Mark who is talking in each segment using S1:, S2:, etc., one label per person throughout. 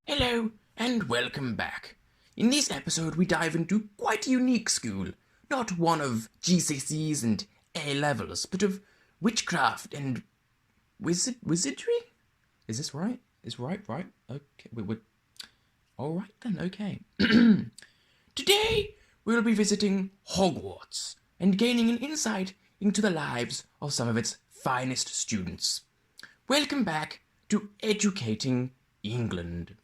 S1: Hello, and welcome back. In this episode, we dive into quite a unique school. Not one of GCSEs and A-levels, but of witchcraft and wizardry? Is this right? Is right? Okay, we're all right then, okay. Today, we'll be visiting Hogwarts and gaining an insight into the lives of some of its finest students. Welcome back to Educating England.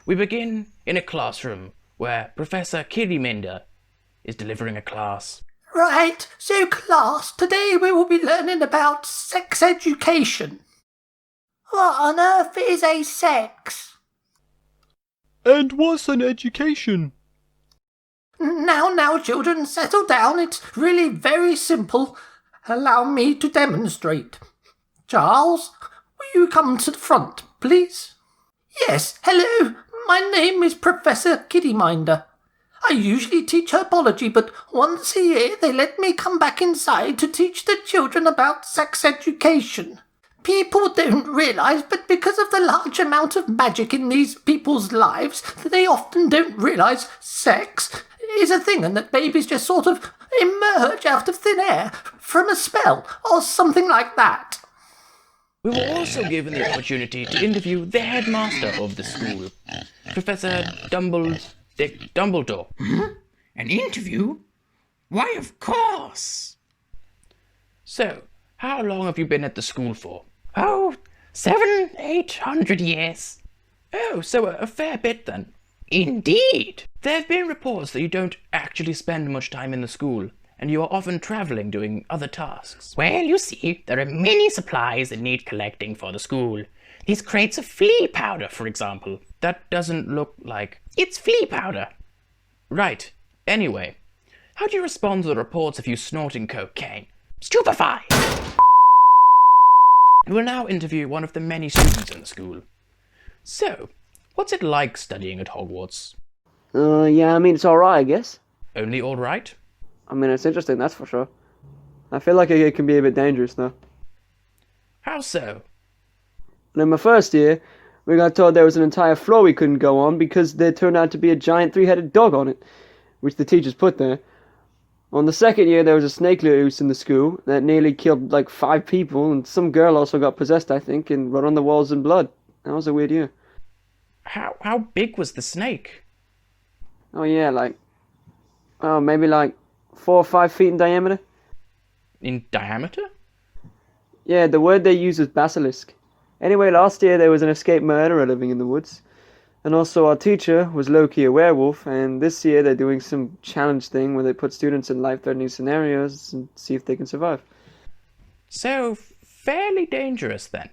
S1: We begin in a classroom where Professor Kiddiminder is delivering a class.
S2: Right, so class, today we will be learning about sex education. What on earth is a sex?
S3: And what's an education?
S2: Now, children, settle down. It's really very simple. Allow me to demonstrate. Charles, will you come to the front, please? Yes, hello. My name is Professor Kiddiminder. I usually teach herbology, but once a year they let me come back inside to teach the children about sex education. People don't realise, but because of the large amount of magic in these people's lives, they often don't realise sex is a thing and that babies just sort of emerge out of thin air from a spell or something like that.
S1: We were also given the opportunity to interview the headmaster of the school, Professor Dumbledore. An interview? Why, of course! So, how long have you been at the school for? Oh, 700-800 years. Oh, so a fair bit then. Indeed! There have been reports that you don't actually spend much time in the school, and you are often travelling doing other tasks. Well, you see, there are many supplies that need collecting for the school. These crates of flea powder, for example. That doesn't look like... It's flea powder! Right. Anyway, how do you respond to the reports of you snorting cocaine? Stupefy! We'll now interview one of the many students in the school. So, what's it like studying at Hogwarts?
S4: Yeah, I mean, it's alright, I guess.
S1: Only alright?
S4: I mean, it's interesting, that's for sure. I feel like it can be a bit dangerous, though.
S1: How so?
S4: And in my first year, we got told there was an entire floor we couldn't go on because there turned out to be a giant three-headed dog on it, which the teachers put there. On the second year, there was a snake loose in the school that nearly killed like 5 people, and some girl also got possessed, I think, and wrote on the walls in blood. That was a weird year.
S1: How big was the snake?
S4: Oh yeah, maybe 4 or 5 feet in diameter.
S1: In diameter?
S4: Yeah, the word they use is basilisk. Anyway, last year there was an escaped murderer living in the woods. And also our teacher was low-key a werewolf, and this year they're doing some challenge thing where they put students in life-threatening scenarios and see if they can survive.
S1: So, fairly dangerous then.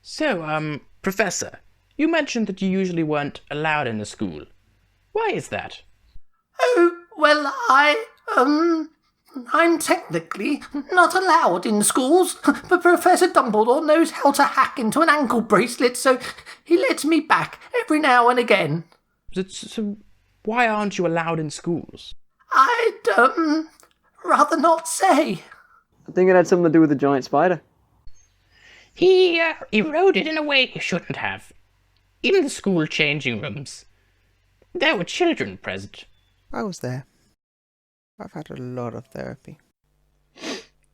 S1: So, Professor, you mentioned that you usually weren't allowed in the school. Why is that?
S2: Oh, well, I'm technically not allowed in schools, but Professor Dumbledore knows how to hack into an ankle bracelet, so he lets me back every now and again.
S1: So why aren't you allowed in schools?
S2: I'd, rather not say.
S4: I think it had something to do with the giant spider.
S1: He wrote it in a way he shouldn't have. In the school changing rooms, there were children present.
S5: I was there. I've had a lot of therapy.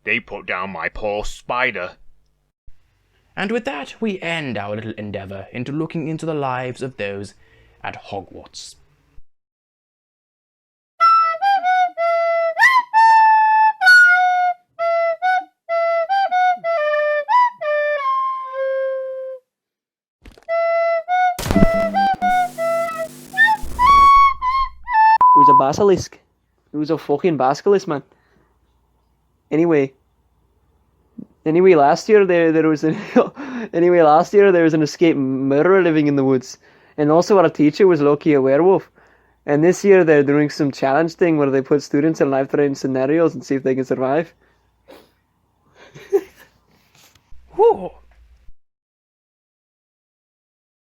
S3: They put down my poor spider.
S1: And with that, we end our little endeavour into looking into the lives of those at Hogwarts.
S4: It was a basilisk. It was a fucking basilisk, man. Anyway, last year there was an escaped murderer living in the woods, and also our teacher was low-key a werewolf. And this year they're doing some challenge thing where they put students in life-threatening scenarios and see if they can survive.
S1: Whew.